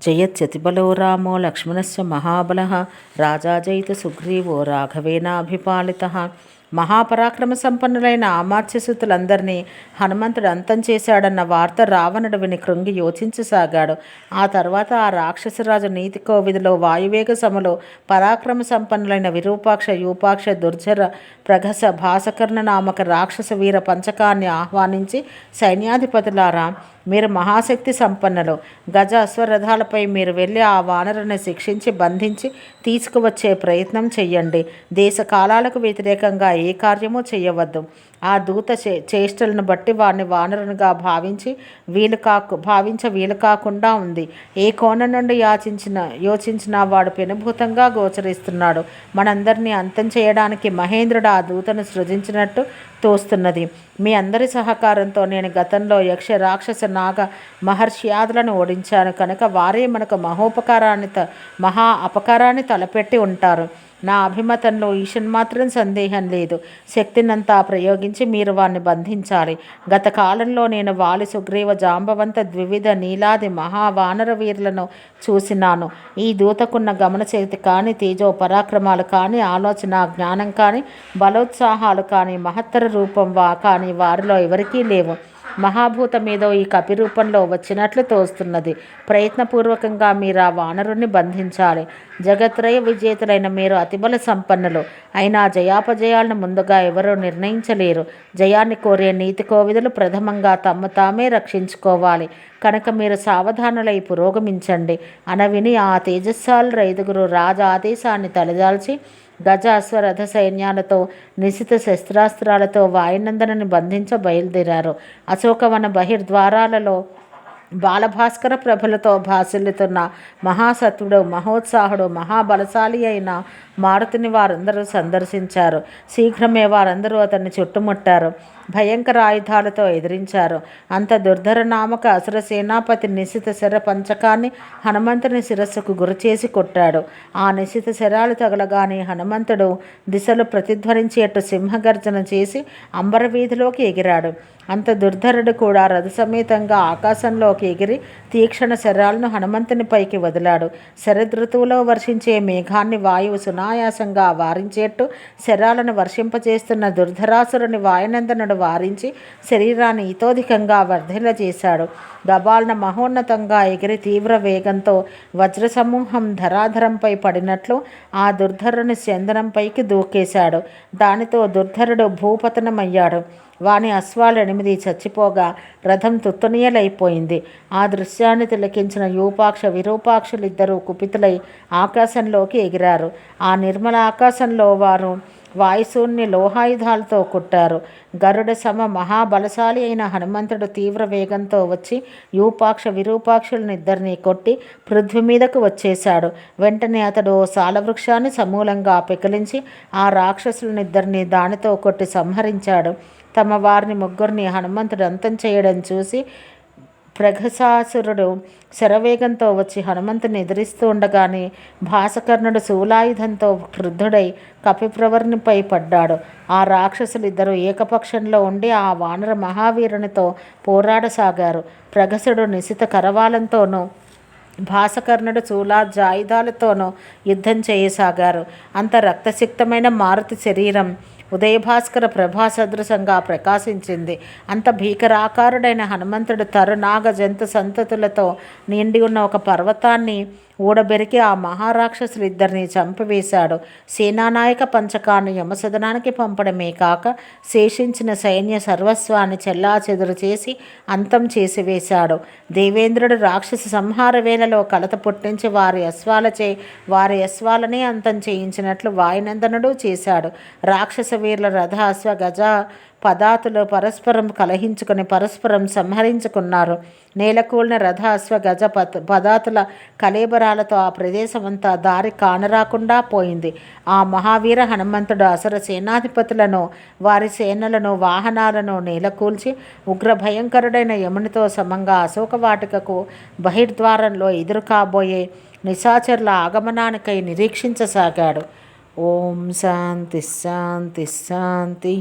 జయత్యతిబలో రామో లక్ష్మణస్య మహాబలః రాజా జయిత సుగ్రీవో రాఘవేనాభిపాలితః. మహాపరాక్రమ సంపన్నులైన అమాత్యసుతులందరినీ హనుమంతుడు అంతం చేశాడన్న వార్త రావణుడు విని కృంగి యోచించసాగాడు. ఆ తర్వాత ఆ రాక్షసరాజు నీతి కోవిదిలో వాయువేగ సములో పరాక్రమ సంపన్నులైన విరూపాక్ష, యూపాక్ష, దుర్జర, ప్రఘస, భాసకర్ణ నామక రాక్షస వీర పంచకాన్ని ఆహ్వానించి, సైన్యాధిపతులారా, మీరు మహాశక్తి సంపన్నులు. గజ అశ్వరథాలపై మీరు వెళ్ళి ఆ వానరుని శిక్షించి బంధించి తీసుకువచ్చే ప్రయత్నం చెయ్యండి. దేశ కాలాలకు వ్యతిరేకంగా ఏ కార్యమూ చేయవద్దు. ఆ దూత చేష్టలను బట్టి వారిని వానరునిగా భావించ వీలు కాకుండా ఉంది. ఏ కోణం నుండి యోచించినా వాడు పెనుభూతంగా గోచరిస్తున్నాడు. మనందరినీ అంతం చేయడానికి మహేంద్రుడు ఆ దూతను సృజించినట్టు తోస్తున్నది. మీ అందరి సహకారంతో నేను గతంలో యక్ష, రాక్షస, నాగ, మహర్షియాదులను ఓడించాను కనుక వారే మనకు మహా అపకారాన్ని తలపెట్టి ఉంటారు. నా అభిమతంలో ఈషన్మాత్రం సందేహం లేదు. శక్తినంతా ప్రయోగించి మీరు వారిని బంధించాలి. గత కాలంలో నేను వాలి, సుగ్రీవ, జాంబవంత, ద్వివిధ, నీలాది మహావానర వీరులను చూసినాను. ఈ దూతకున్న గమనశక్తి కానీ, తేజో పరాక్రమాలు కానీ, ఆలోచన జ్ఞానం కానీ, బలోత్సాహాలు కానీ, మహత్తర రూపం కానీ వారిలో ఎవరికీ లేవు. మహాభూతమేదో ఈ కపిరూపంలో వచ్చినట్లు తోస్తున్నది. ప్రయత్నపూర్వకంగా మీరు ఆ వానరుణ్ణి బంధించాలి. జగత్రయ విజేతలైన మీరు అతిబల సంపన్నులు. అయినా జయాపజయాలను ముందుగా ఎవరూ నిర్ణయించలేరు. జయాన్ని కోరే నీతి కోవిదులు ప్రథమంగా తమ్ము తామే రక్షించుకోవాలి. కనుక మీరు సావధానులై పురోగమించండి అనవిని ఆ తేజస్సాలు ఐదుగురు రాజ ఆదేశాన్ని తలదాల్చి గజ, అశ్వరథ సైన్యాలతో, నిశిత శస్త్రాస్త్రాలతో వాయునందనని బంధించ బయలుదేరారు. అశోకవన బహిర్ద్వారాలలో బాలభాస్కర ప్రభలతో భాసిల్లుతున్న మహాసత్వుడు, మహోత్సాహుడు, మహాబలశాలి అయిన మారుతిని వారందరూ సందర్శించారు. శీఘ్రమే వారందరూ అతన్ని చుట్టుముట్టారు. భయంకర ఆయుధాలతో ఎదిరించారు. అంత దుర్ధర నామక అసుర సేనాపతి నిశిత శర పంచకాన్ని హనుమంతుని శిరస్సుకు గురిచేసి కొట్టాడు. ఆ నిశిత శరాలు తగలగానే హనుమంతుడు దిశలు ప్రతిధ్వనించేట్టు సింహగర్జన చేసి అంబరవీధిలోకి ఎగిరాడు. అంత దుర్ధరుడు కూడా రథసమేతంగా ఆకాశంలోకి ఎగిరి తీక్షణ శరాలను హనుమంతుని పైకి వదిలాడు. శరదృతువులో వర్షించే మేఘాన్ని వాయువు సునాయాసంగా వారించేట్టు శరాలను వర్షింపజేస్తున్న దుర్ధరాసురుని వాయునందనుడు వారించి శరీరాన్ని ఇతోధికంగా వర్ధిల్ల చేశాడు. గబాల్న మహోన్నతంగా ఎగిరి తీవ్ర వేగంతో వజ్రసమూహం ధరాధరంపై పడినట్లు ఆ దుర్ధరుని చందనంపైకి దూకేశాడు. దానితో దుర్ధరుడు భూపతనమయ్యాడు. వాని అశ్వాలు 8 చచ్చిపోగా రథం తుత్తునియలైపోయింది. ఆ దృశ్యాన్ని తిలకించిన యూపాక్ష, విరూపాక్షులిద్దరూ కుపితులై ఆకాశంలోకి ఎగిరారు. ఆ నిర్మల ఆకాశంలో వారు వాయుసూన్ని లోహాయుధాలతో కొట్టారు. గరుడ సమ మహాబలశాలి అయిన హనుమంతుడు తీవ్ర వేగంతో వచ్చి యూపాక్ష, విరూపాక్షులనిద్దరినీ కొట్టి పృథ్వీ మీదకు వచ్చేశాడు. వెంటనే అతడు సాలవృక్షాన్ని సమూలంగా పెకిలించి ఆ రాక్షసులనిద్దరినీ దానితో కొట్టి సంహరించాడు. తమ వారిని ముగ్గురిని హనుమంతుడు అంతం చేయడం చూసి ప్రఘసాసురుడు శరవేగంతో వచ్చి హనుమంతుని ఎదిరిస్తూ ఉండగానే భాసకర్ణుడు శూలాయుధంతో క్రుద్ధుడై కపిప్రవర్ణిపై పడ్డాడు. ఆ రాక్షసులిద్దరూ ఏకపక్షంలో ఉండి ఆ వానర మహావీరునితో పోరాడసాగారు. ప్రఘసుడు నిశిత కరవాలంతోనూ భాసకర్ణుడు శూలాయుధాలతోనూ యుద్ధం చేయసాగారు. అంత రక్తసిక్తమైన మారుతి శరీరం ఉదయభాస్కర ప్రభా సదృశంగా ప్రకాశించింది. అంత భీకరాకారుడైన హనుమంతుడు తరునాగ జంతు సంతతులతో నిండి ఉన్న ఒక పర్వతాన్ని ఊడబెరికి ఆ మహారాక్షసులిద్దరినీ చంపివేశాడు. సేనానాయక పంచకాన్ని యమసదనానికి పంపడమే కాక శేషించిన సైన్య సర్వస్వాన్ని చెల్లాచెదురు చేసి అంతం చేసివేశాడు. దేవేంద్రుడు రాక్షస సంహార వేళలో కలత పుట్టించి వారి అశ్వాలనే అంతం చేయించినట్లు వాయునందనుడు చేశాడు. రాక్షస వీరుల రథ, అశ్వ, గజ పదాతులు పరస్పరం కలహించుకొని పరస్పరం సంహరించుకున్నారు. నేలకూలిన రథ, అశ్వ, గజ పదాతుల కలేబరాలతో ఆ ప్రదేశమంతా దారి కానరాకుండా పోయింది. ఆ మహావీర హనుమంతుడు అసుర సేనాధిపతులను, వారి సేనలను, వాహనాలను నేలకూల్చి ఉగ్రభయంకరుడైన యమునితో సమంగా అశోకవాటికకు బహిర్ద్వారంలో ఎదురు కాబోయే నిశాచరుల ఆగమనానికై నిరీక్షించసాగాడు. ఓం శాంతి శాంతి శాంతి.